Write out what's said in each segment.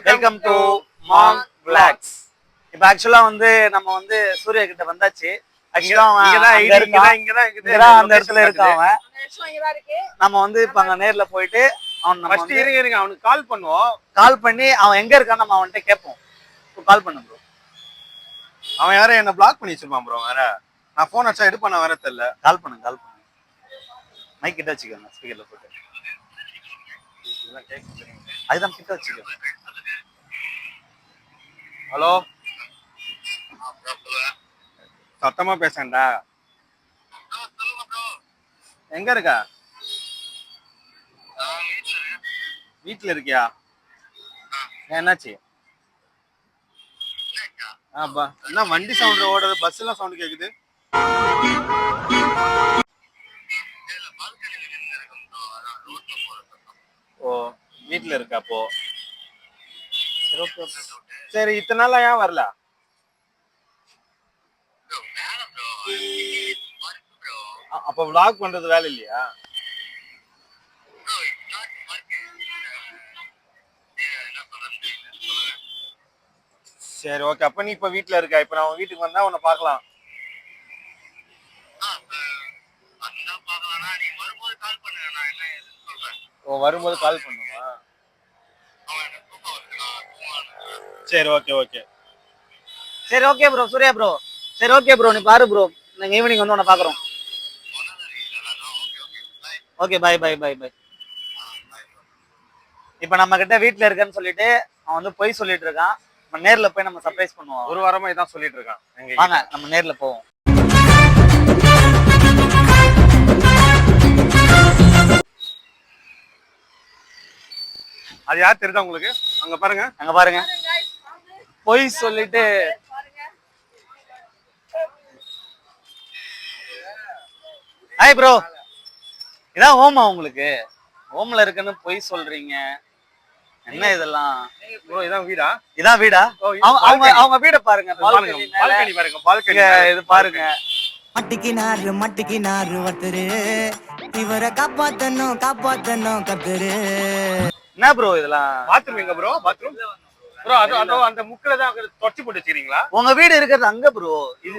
Welcome to Maang vlogs. இப்போ ஆக்சுவலா வந்து நம்ம வந்து சூர்யா கிட்ட வந்தாச்சு. ஆக்சுவலா அந்த இடத்துல இருக்கான் அவன். நம்ம வந்து இப்ப அங்க நேர்ல போயிட்டு அவனுக்கு கால் பண்ணுவோம். கால் பண்ணி அவன் எங்க இருக்கான்னு நம்ம அவன்கிட்ட கேட்போம். கால் பண்ணு ப்ரோ. அவன் யாரும் என்ன பிளாக் பண்ணி வச்சிருப்பான் ப்ரோ. வேற நான் போன் அடிச்சா எடுப்பேன், வேற தெரியல. கால் பண்ணு. மைக் கிட்ட வச்சுக்கோங்க, ஸ்பீக்கர்ல போட்டு. அதுதான் கிட்ட வச்சுக்கோ. ஹலோ, சத்தமா பேசண்டா. எங்க இருக்கா? வீட்டுல இருக்கியா? என்னாச்சு? என்ன வண்டி சவுண்ட் ஓடுது, பஸ் எல்லாம் சவுண்ட் கேக்குது. ஓ, வீட்டுல இருக்கா? அப்போ சரி, இத்தனை நாளா ஏன் வரல? அப்ப vlog பண்றது வேலை இல்லையா? சரி, ஓகே. அப்ப நீ இப்ப வீட்டுல இருக்க. இப்ப நான் வீட்டுக்கு வந்தா உன்னை பாக்கலாம். ஓ, வரும்போது கால் பண்ணுமா? சரி, ஓகே. சரி, ஓகே ப்ரோ. சூர்யா ப்ரோ, சரி ஓகே ப்ரோ, நீ பாரு ப்ரோ. நாங்க ஈவினிங் வந்து உன்னை பாக்குறோம். Okay, by. இப்ப நம்ம கிட்ட வீட்டுல இருக்கேன்னு சொல்லிட்டு அவன் வந்து பொய் சொல்லிட்டு இருக்கான். நம்ம நேர்ல போய் நம்ம சர்ப்ரைஸ் பண்ணுவோம். ஒரு வாரமா இதான் சொல்லிட்டு இருக்கான். வாங்க நம்ம நேர்ல போவோம். அது யார் தெரியுதா உங்களுக்கு? அங்க பாருங்க. பொய் சொல்லிட்டு ஹாய் ப்ரோ. இதான் ஹோமா உங்களுக்கு? ஹோம்ல இருக்குன்னு பொய் சொல்றீங்க, என்ன இதெல்லாம்? ப்ரோ, இதான் வீடா? இதான் வீடா? அவங்க வீட பாருங்க. பால்கனி பாருங்க. பால்கனி இது பாருங்க. மட்டிக்கினாரு ஒருத்தரு, இவரை காப்பாத்தணும் கத்துரு. என்ன ப்ரோ இதெல்லாம்? பாத்ரூம் எங்க ப்ரோ? பாத்ரூம் ப்ரோ அதோ அந்த முக்கில தான் தொடச்சி போட்டு வச்சிருக்கீங்களா? உங்க வீடு இருக்கிறது அங்க ப்ரோ. இது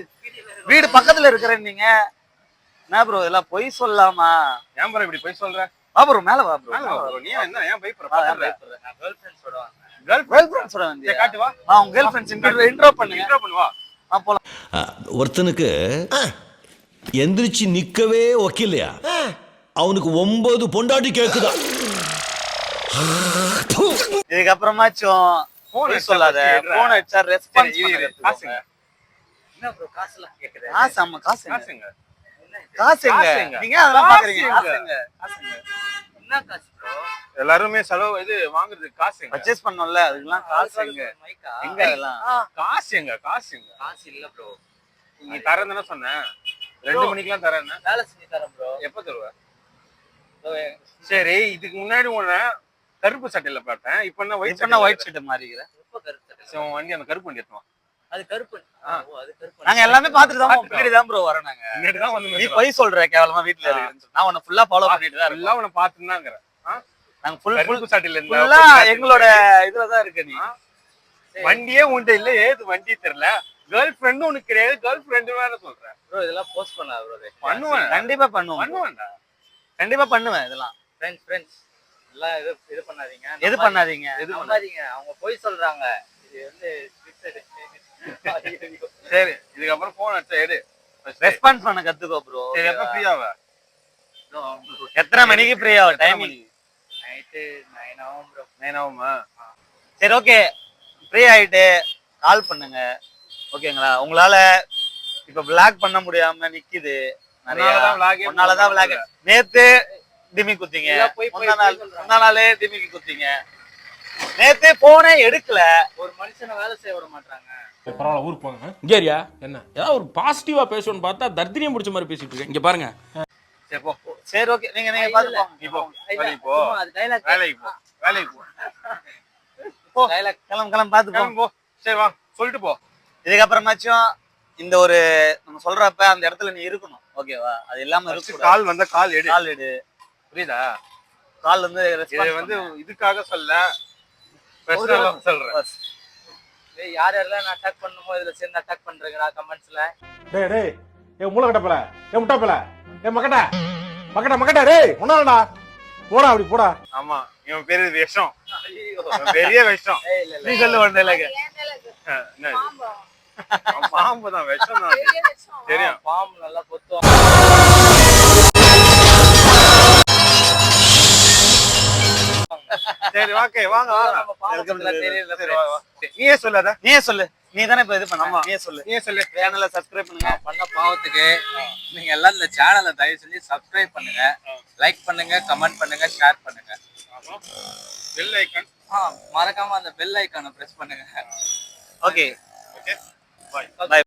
வீடு பக்கத்துல இருக்கிறேன் நீங்க. என்ன ப்ரோ இதெல்லாம் பொய் சொல்லலாமா? ஏன் ப்ரோ இப்படி பொய் சொல்ற? வா ப்ரோ, மேல வா ப்ரோ. நீ என்ன ஏன் பயப்படுற? கேர்ள் ஃப்ரெண்ட்ஸோட வந்து காட்டு வா. உங்க கேர்ள் ஃப்ரெண்ட்ஸ் இன்ட்ரோ பண்ணுவா. போலாம். ஒருத்தனுக்கு எந்திரிச்சு நிக்கவே ஒக்கில்லையா, அவனுக்கு 9 பொண்டாட்டி கேக்குதா? இதுக்கப்புறமாச்சும் போன் சொல்லாத. போன் அடிச்சா ரெஸ்பான்ஸ் காசுங்க. என்ன ப்ரோ காசுலாம் கேக்குறீங்க? காசுங்க. நீங்க அதெல்லாம் பாக்குறீங்க. காசுங்க. என்ன காசு ப்ரோ? எல்லாருமே செலவு இது வாங்குறது காசுங்க. பர்சேஸ் பண்ணோம்ல, அதுக்கெல்லாம் காசுங்க. எங்க அதெல்லாம்? காசுங்க. காசு இல்ல ப்ரோ. நீ தரேன்னு சொன்னேன். 2 மணிக்கெல்லாம் தரேன். வேலை செஞ்சு தரேன் ப்ரோ. எப்ப தருவ? சரி, இதுக்கு முன்னாடி உன்ன கருப்பு சட்டையில பார்த்தேன். இப்ப என்ன ஒயிட் சட்டை மாறிக்கிற? எப்ப கருப்பு சட்டை? சரி, உன் வண்டி அந்த கருப்பு வண்டி எடுத்துவா. அது கருப்பு. அது கருப்பு. நாங்க எல்லாமே பார்த்துட்டு தான் பின்னாடி தான் ப்ரோ வரோம். நாங்க முன்னாடி தான் வந்து நீ போய் சொல்ற கேவலமா வீட்ல இருக்கு. நான் உன்னை ஃபுல்லா ஃபாலோ பண்ணிட்டு தான் எல்லாம் உன்னை பார்த்துட்டு தான்ங்கற. நாங்க ஃபுல் சட்டையில இருந்தா ஃபுல்லா எங்களோட இதுல தான் இருக்க. நீ வண்டியே உன்கிட்ட இல்ல, ஏது வண்டி தெரியல. கேர்ள் ஃப்ரெண்டும் உனக்கு கிடையாது. கேர்ள் ஃப்ரெண்டு வேற சொல்ற ப்ரோ. இதெல்லாம் போஸ்ட் பண்ணா ப்ரோ. பண்ணுவேன், கண்டிப்பா பண்ணுவேன்டா. கண்டிப்பா பண்ணுவேன். இதெல்லாம் ஃப்ரெண்ட்ஸ் எல்லாம் இது பண்ணாதீங்க. எது பண்ணாதீங்க. அவங்க போய் சொல்றாங்க. இது வந்து சரி, இதுக்கப்புறம் போன் அடிச்சா எடு. ரெஸ்பான்ஸ் பண்ண கத்துக்கோ ப்ரோ. சரி, எப்ப ஃப்ரீ ஆவ? எத்தனை மணிக்கு ஃப்ரீ ஆகும்? டைமிங் நைட் 9 ஆகும் ப்ரோ. 9 ஆகுமா? சரி, ஓகே. ஃப்ரீ ஆயிட்டு கால் பண்ணுங்க. ஓகேங்களா? உங்களால இப்ப vlog பண்ண முடியாம நிக்குது. உன்னாலதான் vlog. நேத்து டிமி குத்திங்க, முந்தா நாளே டிமிக்கு குத்திங்க. நேத்து போனே எடுக்கல. ஒரு மனுஷனை வேலை செய்ய விட மாட்டாங்க. பரவாயில்ல, ஊருக்கு போங்க. இங்கேரியா என்ன ஏதாவது ஒரு பாசிட்டிவா பேசணும்னு பார்த்தா தர்தினியம் பிடிச்ச மாதிரி பேசிட்டு இருக்கேன். இங்க பாருங்க. சரி, ஓகே. நீங்க பாத்து போங்க. நீ போ. வேலைக்கு போ. கிளம்ப பாத்து போ. சரி, வா, சொல்லிட்டு போ. இதுக்கப்புறமாச்சும் இந்த ஒரு நம்ம சொல்றப்ப அந்த இடத்துல நீ இருக்கணும். ஓகேவா? அது இல்லாம இருக்கு. கால் வந்தா கால் எடு. புரியுதா? கால் வந்து இது இதுக்காக சொல்ல. Personal ஆ சொல்றேன். யார் யாரெல்லாம் நான் அட்டாக் பண்ணுமோ இதுல சேர்ந்து அட்டாக் பண்றீங்களா கமெண்ட்ஸ்ல? டேய் டேய் ஏ மூளை கட்டப்பல ஏ முட்டாப்பல ஏ மக்கட்ட மக்கட்ட மக்கட்ட டேய் முன்னாலடா போடா அப்படி போடா. ஆமா இவன் பெரிய விஷம், இவன் பெரிய விஷம். நீ சொல்லு ஒன் டைலாக். பாம்பு தான், விஷம் தான் அது. தெரியும். பாம்பு நல்லா கொத்தும். சரி ஓகே வாங்க வாங்க. நீயே சொல்லாத. நீயே சொல்லு. நீ தானே இப்ப இது பண்ண. நீயே சொல்லு. நீயே சொல்லு. சேனலை சப்ஸ்கிரைப் பண்ணுங்க. பண்ண பாவத்துக்கு நீங்க எல்லாம் இந்த சேனலை தயவு செஞ்சு சப்ஸ்கிரைப் பண்ணுங்க, லைக் பண்ணுங்க, கமெண்ட் பண்ணுங்க, ஷேர் பண்ணுங்க. Bell icon. மறக்காம அந்த பெல் ஐகானை பிரஸ் பண்ணுங்க. Okay okay bye. பை.